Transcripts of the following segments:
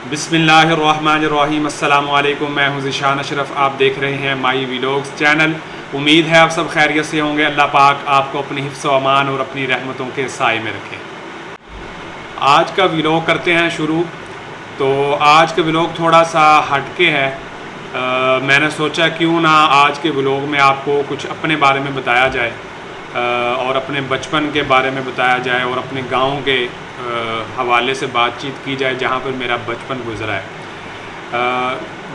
बिस्मिल्लाहिर्रहमानिर्रहीम। अस्सलामु अलैकुम। मैं हूं ज़िशान अशरफ। आप देख रहे हैं माई व्लॉग्स चैनल। उम्मीद है आप सब खैरियत से होंगे। अल्लाह पाक आपको अपनी हिफ्ज़ व अमान और अपनी रहमतों के साए में रखे। आज का व्लॉग करते हैं शुरू। तो आज का व्लॉग थोड़ा सा हटके है। मैंने सोचा क्यों ना आज के व्लॉग में आपको कुछ अपने बारे में बताया जाए और अपने बचपन के बारे में बताया जाए और अपने गांव के हवाले से बातचीत की जाए जहां पर मेरा बचपन गुजरा है।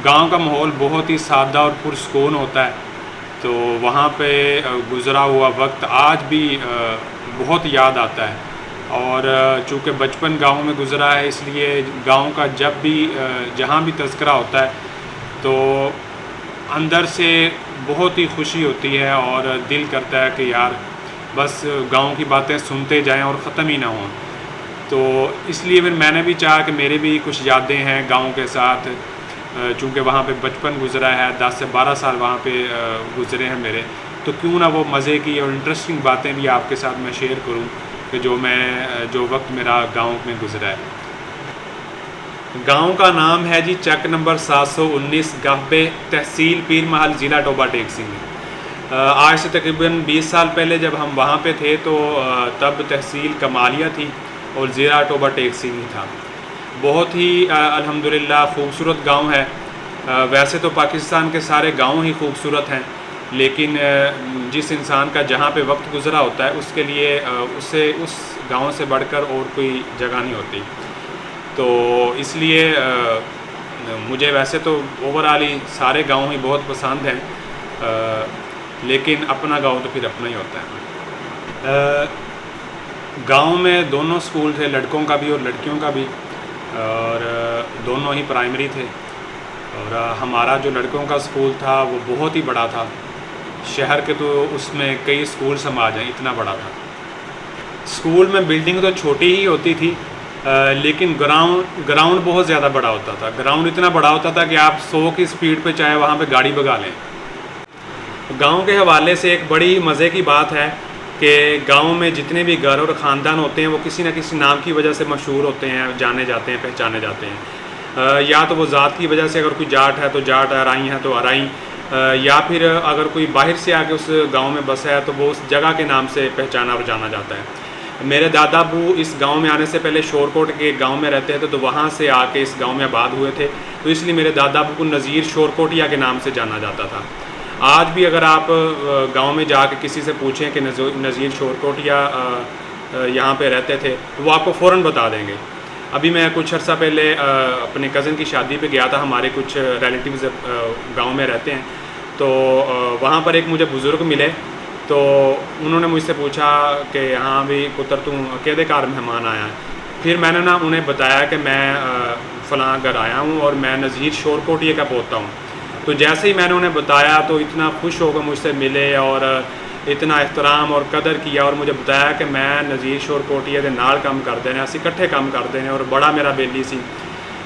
गांव का माहौल बहुत ही सादा और पुरसकून होता है। तो वहाँ पे गुज़रा हुआ वक्त आज भी बहुत याद आता है। और चूँकि बचपन गांव में गुज़रा है इसलिए गांव का जब भी जहाँ भी तज़किरा होता है तो अंदर से बहुत ही खुशी होती है और दिल करता है कि यार बस गांव की बातें सुनते जाएं और ख़त्म ही ना हों। तो इसलिए फिर मैंने भी चाहा कि मेरे भी कुछ यादें हैं गांव के साथ। चूँकि वहाँ पे बचपन गुजरा है, 10 से 12 साल वहाँ पे गुजरे हैं मेरे, तो क्यों ना वो मज़े की और इंटरेस्टिंग बातें भी आपके साथ मैं शेयर करूँ कि जो वक्त मेरा गांव में गुजरा है। गांव का नाम है जी चक नंबर 719 गाहबे, तहसील पीर महल, ज़िला टोबा टेक सिंह। आज से तकरीबन 20 साल पहले जब हम वहाँ पे थे तो तब तहसील कमालिया थी और ज़िला टोबा टेक सिंह था। बहुत ही अल्हम्दुलिल्लाह खूबसूरत गांव है। वैसे तो पाकिस्तान के सारे गांव ही खूबसूरत हैं, लेकिन जिस इंसान का जहाँ पे वक्त गुज़रा होता है उसके लिए उससे उस गांव से बढ़कर और कोई जगह नहीं होती। तो इसलिए मुझे वैसे तो ओवरऑल ही सारे गांव ही बहुत पसंद हैं, लेकिन अपना गांव तो फिर अपना ही होता है। गांव में दोनों स्कूल थे, लड़कों का भी और लड़कियों का भी, और दोनों ही प्राइमरी थे। और हमारा जो लड़कों का स्कूल था वो बहुत ही बड़ा था। शहर के तो उसमें कई स्कूल समा जाएं, इतना बड़ा था। स्कूल में बिल्डिंग तो छोटी ही होती थी, लेकिन ग्राउंड बहुत ज़्यादा बड़ा होता था। ग्राउंड इतना बड़ा होता था कि आप 100 की स्पीड पे चाहे वहाँ पे गाड़ी भगा लें। गांव के हवाले से एक बड़ी मज़े की बात है कि गांव में जितने भी घर और ख़ानदान होते हैं वो किसी न किसी नाम की वजह से मशहूर होते हैं, जाने जाते हैं, पहचाने जाते हैं। या तो वो ज़ात की वजह से, अगर कोई जाट है तो जाट, अराई है तो अराई, या फिर अगर कोई बाहर से आके उस गांव में बसा है तो वो उस जगह के नाम से पहचाना और जाना जाता है। मेरे दादा अबू इस गांव में आने से पहले शोरकोट के गांव में रहते थे, तो वहाँ से आके इस गांव में आबाद हुए थे, तो इसलिए मेरे दादा अबू को नज़ीर शोरकोटिया के नाम से जाना जाता था। आज भी अगर आप गांव में जाके किसी से पूछें कि नज़ीर शोरकोटिया यहाँ पे रहते थे तो वो आपको फ़ौरन बता देंगे। अभी मैं कुछ अर्सा पहले अपने कज़न की शादी पे गया था। हमारे कुछ रिलेटिव्स गांव में रहते हैं, तो वहाँ पर एक मुझे बुज़ुर्ग मिले, तो उन्होंने मुझसे पूछा कि हाँ भी पुत्र तू केदे कार मेहमान आया है। फिर मैंने ना उन्हें बताया कि मैं फ़लाँ घर आया हूँ और मैं नज़ीर शोरकोटिया का पोता हूँ। तो जैसे ही मैंने उन्हें बताया तो इतना खुश होकर मुझसे मिले और इतना एहतराम और कदर किया और मुझे बताया कि मैं नज़ीर शोरकोटिया के नाल काम करते हैं, असी इकट्ठे काम करते हैं, और बड़ा मेरा बेली सी,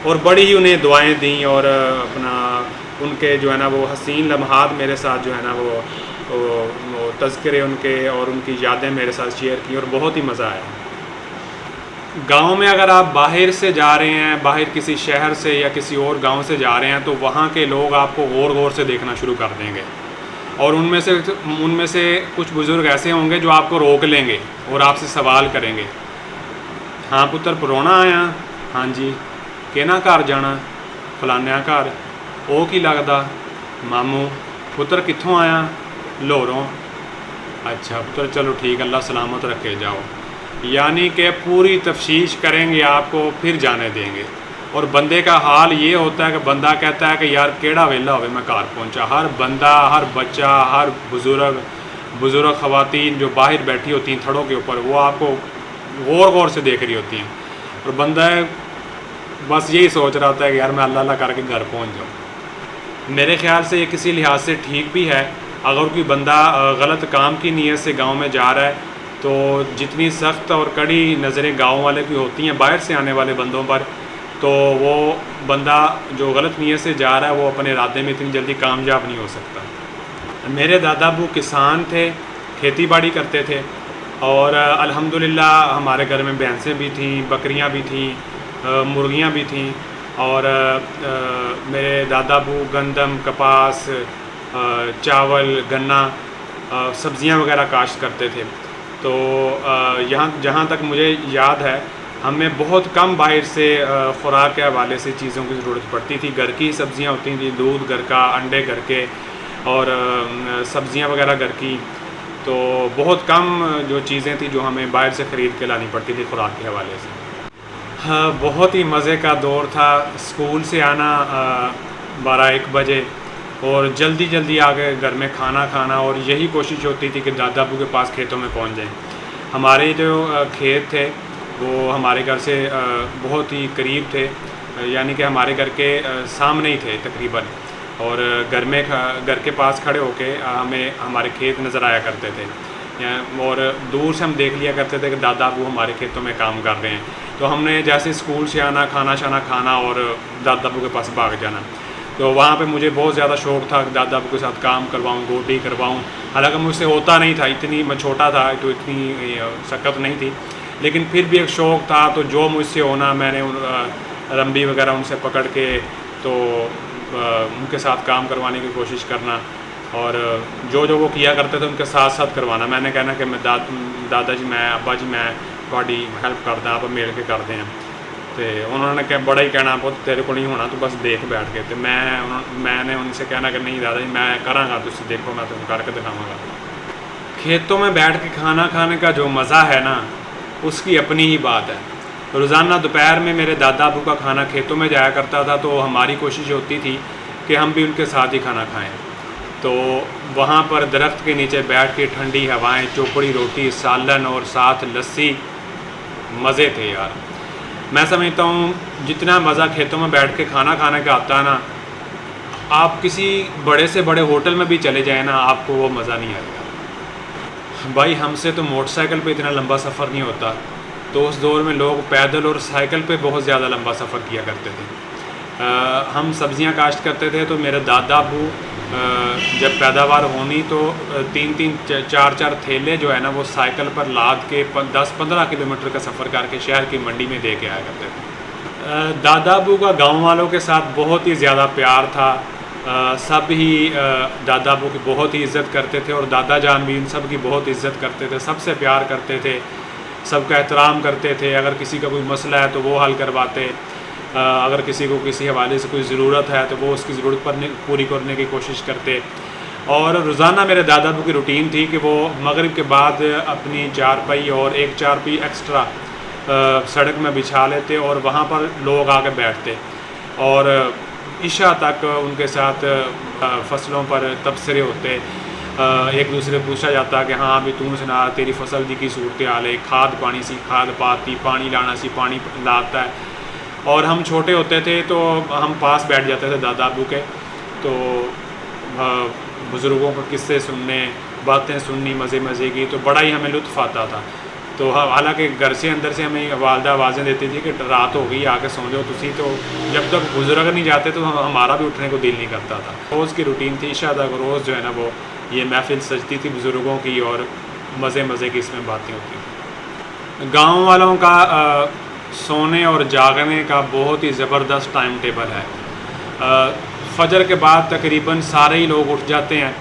और बड़ी ही उन्हें दुआएं दी और अपना उनके जो है ना वो हसीन लम्हात मेरे साथ जो है ना वो तज़किरे उनके और उनकी यादें मेरे साथ शेयर की और बहुत ही मज़ा आया। गांव में अगर आप बाहर से जा रहे हैं, बाहर किसी शहर से या किसी और गांव से जा रहे हैं, तो वहाँ के लोग आपको गौर गौर से देखना शुरू कर देंगे, और उनमें से कुछ बुज़ुर्ग ऐसे होंगे जो आपको रोक लेंगे और आपसे सवाल करेंगे। हाँ पुत्र परौना आया? हाँ जी। केना घर जाना? फलानिया घर। ओ की लगदा? मामू। पुत्र कित्थों आया? लाहौरों। अच्छा पुत्र, चलो ठीक, अल्लाह सलामत रखे, जाओ। यानी कि पूरी तफ्तीश करेंगे आपको, फिर जाने देंगे। और बंदे का हाल ये होता है कि बंदा कहता है कि यार केड़ा वेला होवे मैं घर पहुंचा। हर बंदा, हर बच्चा, हर बुज़ुर्ग ख़वातीन जो बाहर बैठी होती हैं थड़ों के ऊपर, वो आपको गौर गौर से देख रही होती हैं, और बंदा बस यही सोच रहा होता है कि यार मैं अल्लाह अल्लाह करके घर पहुँच जाऊँ। मेरे ख़्याल से ये किसी लिहाज से ठीक भी है। अगर कोई बंदा गलत काम की नीयत से गाँव में जा रहा है तो जितनी सख्त और कड़ी नज़रें गांव वाले की होती हैं बाहर से आने वाले बंदों पर, तो वो बंदा जो गलत नीयत से जा रहा है वो अपने इरादे में इतनी जल्दी कामयाब नहीं हो सकता। मेरे दादा अबू किसान थे, खेती बाड़ी करते थे, और अल्हम्दुलिल्लाह हमारे घर में भैंसें भी थीं, बकरियां भी थीं, मुर्गियां भी थीं, और मेरे दादा अबू गंदम, कपास, चावल, गन्ना, सब्ज़ियाँ वगैरह काश्त करते थे। तो यहाँ जहाँ तक मुझे याद है, हमें बहुत कम बाहर से ख़ुराक के हवाले से चीज़ों की ज़रूरत पड़ती थी। घर की सब्ज़ियाँ होती थी, दूध घर का, अंडे घर के, और सब्ज़ियाँ वगैरह घर की। तो बहुत कम जो चीज़ें थी जो हमें बाहर से ख़रीद के लानी पड़ती थी ख़ुराक के हवाले से। हाँ, बहुत ही मज़े का दौर था। स्कूल से आना 12-1 बजे, और जल्दी जल्दी आके घर में खाना खाना, और यही कोशिश होती थी कि दादा अबू के पास खेतों में पहुंच जाएं। हमारे जो खेत थे वो हमारे घर से बहुत ही करीब थे, यानी कि हमारे घर के सामने ही थे तकरीबन, और घर के पास खड़े होके हमें हमारे खेत नज़र आया करते थे, और दूर से हम देख लिया करते थे कि दादा अबू हमारे खेतों में काम कर रहे हैं। तो हमने जैसे स्कूल से आना, खाना शाना खाना और दादा अबू के पास भाग जाना। तो वहाँ पे मुझे बहुत ज़्यादा शौक़ था कि दादा अबू के साथ काम करवाऊँ, गोटी करवाऊँ। हालांकि मुझसे होता नहीं था, मैं छोटा था तो इतनी शक्कत नहीं थी, लेकिन फिर भी एक शौक़ था। तो जो मुझसे होना, मैंने रंबी वगैरह उनसे पकड़ के तो उनके साथ काम करवाने की कोशिश करना, और जो वो किया करते थे उनके साथ साथ करवाना। मैंने कहना कि मैं दादाजी, मैं अब्बा जी, मैं थोड़ी हेल्प करदा, आप मिल के करते हैं। तो उन्होंने क्या बड़ा ही कहना, बहुत तेरे को नहीं होना, तो बस देख बैठ के। तो मैंने उनसे कहना कि नहीं दादाजी, मैं कराँगा, तुम देखो, मैं तुम करके दिखाऊँगा। खेतों में बैठ के खाना खाने का जो मज़ा है ना, उसकी अपनी ही बात है। रोज़ाना दोपहर में मेरे दादा अबू का खाना खेतों में जाया करता था, तो हमारी कोशिश होती थी कि हम भी उनके साथ ही खाना खाएं। तो वहाँ पर दरख्त के नीचे बैठ के ठंडी हवाएं, चोपड़ी रोटी, सालन और साथ लस्सी, मज़े थे यार। मैं समझता हूँ जितना मज़ा खेतों में बैठ के खाना खाने का आता है ना, आप किसी बड़े से बड़े होटल में भी चले जाएँ ना, आपको वो मज़ा नहीं आएगा। भाई हमसे तो मोटरसाइकिल पे इतना लंबा सफ़र नहीं होता, तो उस दौर में लोग पैदल और साइकिल पे बहुत ज़्यादा लंबा सफ़र किया करते थे। हम सब्ज़ियाँ काश्त करते थे, तो मेरे दादा अबू जब पैदावार होनी तो 3-3 4-4 थैले जो है ना, वो साइकिल पर लाद के 10-15 किलोमीटर का सफ़र करके शहर की मंडी में दे के आया करते थे। दादा अबू का गांव वालों के साथ बहुत ही ज़्यादा प्यार था। सब ही दादा अबू की बहुत ही इज़्ज़त करते थे, और दादा जान भी इन सब की बहुत इज़्ज़त करते थे, सबसे प्यार करते थे, सबका एहतराम करते थे। अगर किसी का कोई मसला है तो वो हल करवाते, अगर किसी को किसी हवाले से कोई ज़रूरत है तो वो उसकी ज़रूरत पूरी करने की कोशिश करते। और रोज़ाना मेरे दादा अबू की रूटीन थी कि वो मगरिब के बाद अपनी चारपाई और एक चारपाई एक्स्ट्रा सड़क में बिछा लेते, और वहाँ पर लोग आके बैठते, और इशा तक उनके साथ फसलों पर तबसरे होते। एक दूसरे पूछा जाता कि हाँ अभी तू सुना, तेरी फसल दी की सूरत हाल है, खाद पानी सी, खाद पाती, पानी लाना सी, पानी लाता है। और हम छोटे होते थे तो हम पास बैठ जाते थे दादा अबू के, तो बुज़ुर्गों को किस्से सुनने, बातें सुननी मज़े मज़े की, तो बड़ा ही हमें लुत्फ़ आता था। तो हालांकि घर से अंदर से हमें वालदा आवाज़ें देती थी कि रात हो गई, आके सो जाओ तुसी। तो जब तक बुज़ुर्ग नहीं जाते तो हमारा भी उठने को दिल नहीं करता था। रोज़ की रूटीन थी, इशा तक रोज़ जो है ना वो ये महफ़िल सजती थी बुज़ुर्गों की, और मज़े मज़े की इसमें बातें होती थी। गाँव वालों का सोने और जागने का बहुत ही ज़बरदस्त टाइम टेबल है। फजर के बाद तकरीबन सारे ही लोग उठ जाते हैं।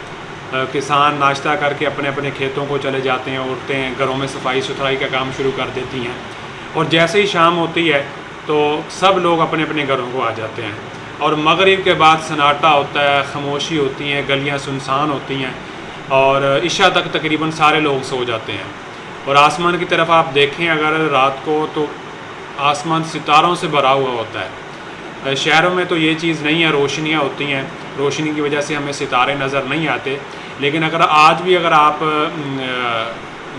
किसान नाश्ता करके अपने अपने खेतों को चले जाते हैं, उठते हैं, घरों में सफाई सुथराई का काम शुरू कर देती हैं, और जैसे ही शाम होती है तो सब लोग अपने अपने घरों को आ जाते हैं, और मगरिब के बाद सन्नाटा होता है, खामोशी होती हैं, गलियां सुनसान होती हैं, और इशा तक तकरीबन सारे लोग सो जाते हैं। और आसमान की तरफ आप देखें अगर रात को, तो आसमान सितारों से भरा हुआ होता है। शहरों में तो ये चीज़ नहीं है, रोशनियाँ होती हैं, रोशनी की वजह से हमें सितारे नज़र नहीं आते। लेकिन अगर आज भी अगर आप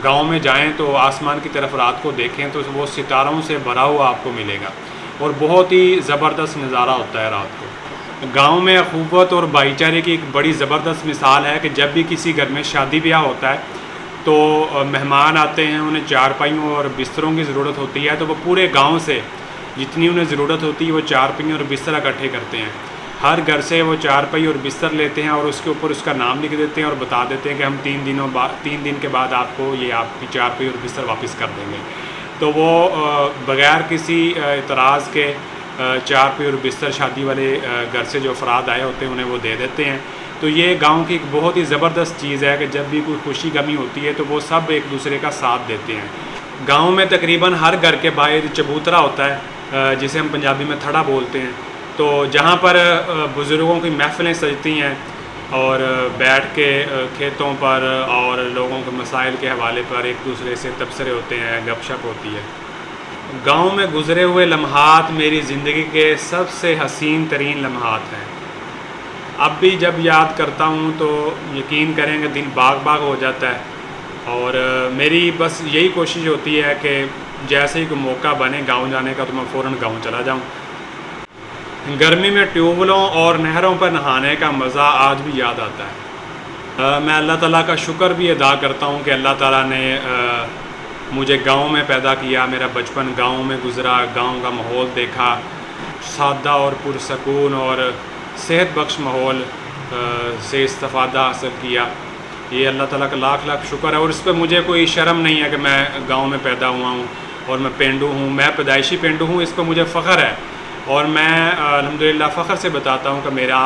गांव में जाएं तो आसमान की तरफ रात को देखें तो वो सितारों से भरा हुआ आपको मिलेगा, और बहुत ही ज़बरदस्त नज़ारा होता है रात को। गांव में अखुवत और भाईचारे की एक बड़ी ज़बरदस्त मिसाल है कि जब भी किसी घर में शादी ब्याह होता है तो मेहमान आते हैं, उन्हें चारपाइयों और बिस्तरों की ज़रूरत होती है, तो वो पूरे गांव से जितनी उन्हें ज़रूरत होती है वो चारपाइयों और बिस्तर इकट्ठे करते हैं। हर घर से वो चारपाई और बिस्तर लेते हैं और उसके ऊपर उसका नाम लिख देते हैं और बता देते हैं कि हम 3 दिन के बाद आपको ये आपकी चारपाई और बिस्तर वापस कर देंगे। तो वो बग़ैर किसी इतराज़ के चारपाई और बिस्तर शादी वाले घर से जो अफराद आए होते हैं उन्हें वो दे देते हैं। तो ये गांव की एक बहुत ही ज़बरदस्त चीज़ है कि जब भी कोई खुशी गमी होती है तो वो सब एक दूसरे का साथ देते हैं। गांव में तकरीबन हर घर के बाहर चबूतरा होता है, जिसे हम पंजाबी में थड़ा बोलते हैं। तो जहाँ पर बुज़ुर्गों की महफ़िलें सजती हैं और बैठ के खेतों पर और लोगों के मसाइल के हवाले पर एक दूसरे से तबसरे होते हैं, गपशप होती है। गांव में गुज़रे हुए लम्हात मेरी ज़िंदगी के सबसे हसीन तरीन लम्हात हैं। अब भी जब याद करता हूँ तो यकीन करेंगे दिल बाग बाग हो जाता है। और मेरी बस यही कोशिश होती है कि जैसे ही कोई मौका बने गांव जाने का तो मैं फ़ौरन गांव चला जाऊँ। गर्मी में ट्यूबवेलों और नहरों पर नहाने का मज़ा आज भी याद आता है। मैं अल्लाह ताला का शुक्र भी अदा करता हूँ कि अल्लाह ताला ने मुझे गांव में पैदा किया, मेरा बचपन गांव में गुज़रा, गांव का माहौल देखा, सादा और पुरसकून और सेहत बख्श माहौल से इस्तिफ़ादा हासिल किया। ये अल्लाह ताला का लाख लाख शुक्र है। और इस पर मुझे कोई शर्म नहीं है कि मैं गांव में पैदा हुआ हूँ और मैं पेंडू हूँ, मैं पैदाइशी पेंडू हूँ, इस पर मुझे फ़ख्र है। और मैं अल्हम्दुलिल्लाह फ़ख्र से बताता हूँ कि मेरा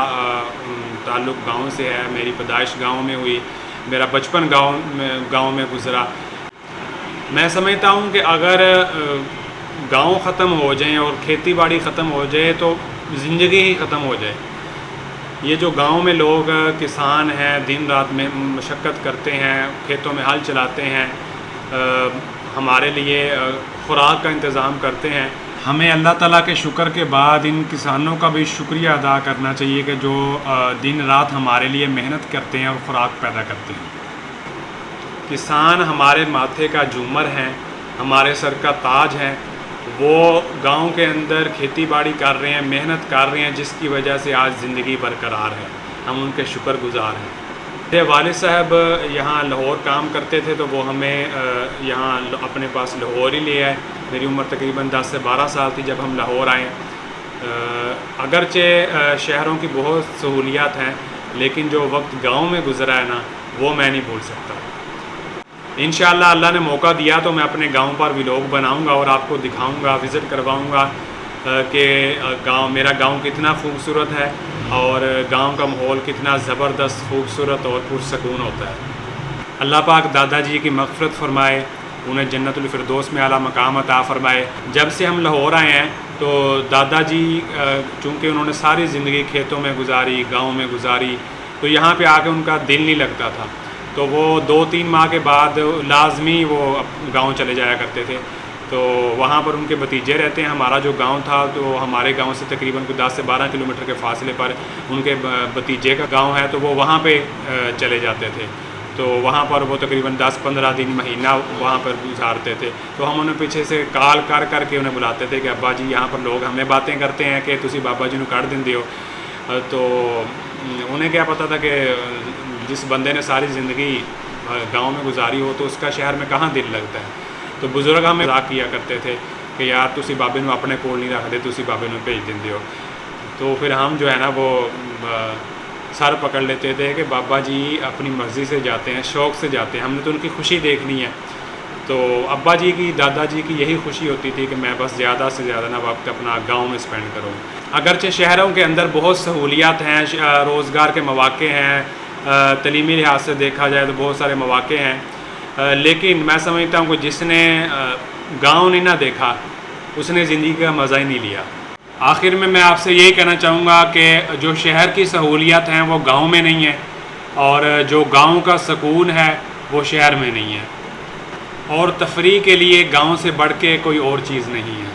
ताल्लुक़ गांव से है, मेरी पैदाइश गांव में हुई, मेरा बचपन गांव में गुज़रा। मैं समझता हूँ कि अगर गांव ख़त्म हो जाएं और खेती बाड़ी ख़त्म हो जाए तो ज़िंदगी ही ख़त्म हो जाए। ये जो गांव में लोग किसान हैं, दिन रात में मशक्क़त करते हैं, खेतों में हल चलाते हैं, हमारे लिए ख़ुराक का इंतज़ाम करते हैं, हमें अल्लाह ताला के शुक्र के बाद इन किसानों का भी शुक्रिया अदा करना चाहिए कि जो दिन रात हमारे लिए मेहनत करते हैं और ख़ुराक पैदा करते हैं। किसान हमारे माथे का झूमर हैं, हमारे सर का ताज हैं। वो गांव के अंदर खेती बाड़ी कर रहे हैं, मेहनत कर रहे हैं, जिसकी वजह से आज ज़िंदगी बरकरार है। हम उनके शुक्रगुज़ार हैं। मेरे वालिद साहब यहाँ लाहौर काम करते थे तो वो हमें यहाँ अपने पास लाहौर ही ले आए। मेरी उम्र तकरीबन 10 से 12 साल थी जब हम लाहौर आए। अगरचे शहरों की बहुत सहूलियात हैं, लेकिन जो वक्त गांव में गुज़रा है ना, वो मैं नहीं भूल सकता। इंशाअल्लाह अल्लाह ने मौका दिया तो मैं अपने गांव पर व्लॉग बनाऊंगा और आपको दिखाऊंगा, विज़िट करवाऊंगा कि मेरा गांव कितना खूबसूरत है और गांव का माहौल कितना ज़बरदस्त, खूबसूरत और पुरसकून होता है। अल्लाह पाक दादाजी की मग़फ़िरत फ़रमाए, उन्हें जन्नतुल फ़िरदौस में आला मकाम अता फ़रमाए। जब से हम लाहौर आए हैं तो दादाजी चूँकि उन्होंने सारी ज़िंदगी खेतों में गुजारी, गाँव में गुजारी, तो यहाँ पर आके उनका दिल नहीं लगता था। तो वो 2-3 माह के बाद लाजमी वो गांव चले जाया करते थे। तो वहाँ पर उनके भतीजे रहते हैं। हमारा जो गांव था तो हमारे गांव से तकरीबन 10 से 12 किलोमीटर के फासले पर उनके भतीजे का गांव है, तो वो वहाँ पे चले जाते थे। तो वहाँ पर वो तकरीबन 10-15 दिन, महीना वहाँ पर गुजारते थे। तो हम उन्हें पीछे से कॉल कर करके उन्हें बुलाते थे कि अब्बा जी यहाँ पर लोग हमें बातें करते हैं कि तुसी बाबा जी नूं कढ़ दिंदे हो। तो उन्हें क्या पता था कि जिस बंदे ने सारी ज़िंदगी गांव में गुजारी हो तो उसका शहर में कहाँ दिल लगता है। तो बुज़ुर्ग हमें मज़ाक किया करते थे कि यार तुसी बाबे नूं अपने कोल नहीं रखते, तुसी बाबे नूं भेज दिंदे हो। तो फिर हम जो है ना वो सर पकड़ लेते थे कि बाबा जी अपनी मर्ज़ी से जाते हैं, शौक़ से जाते हैं, हमने तो उनकी खुशी देखनी है। तो अब्बा जी की, दादाजी की यही खुशी होती थी कि मैं बस ज़्यादा से ज़्यादा ना वक्त अपना गांव में स्पेंड करूं। अगरचे शहरों के अंदर बहुत सहूलियात हैं, रोज़गार के मौक़े हैं, तलीमी लिहाज से देखा जाए तो बहुत सारे मौक़े हैं, लेकिन मैं समझता हूँ कि जिसने गांव नहीं ना देखा उसने ज़िंदगी का मज़ा ही नहीं लिया। आखिर में मैं आपसे यही कहना चाहूँगा कि जो शहर की सहूलियत हैं वो गांव में नहीं है और जो गांव का सुकून है वो शहर में नहीं है, और तफरीह के लिए गांव से बढ़ के कोई और चीज़ नहीं है।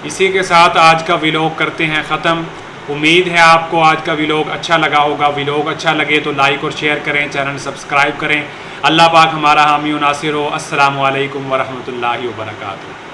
इसी के साथ आज का व्लॉग करते हैं ख़त्म। उम्मीद है आपको आज का व्लॉग अच्छा लगा होगा। व्लॉग अच्छा लगे तो लाइक और शेयर करें, चैनल सब्सक्राइब करें। अल्लाह पाक हमारा हामी और नासिर हो। अस्सलामु अलैकुम वरहमतुल्लाहि वबरकातुहू।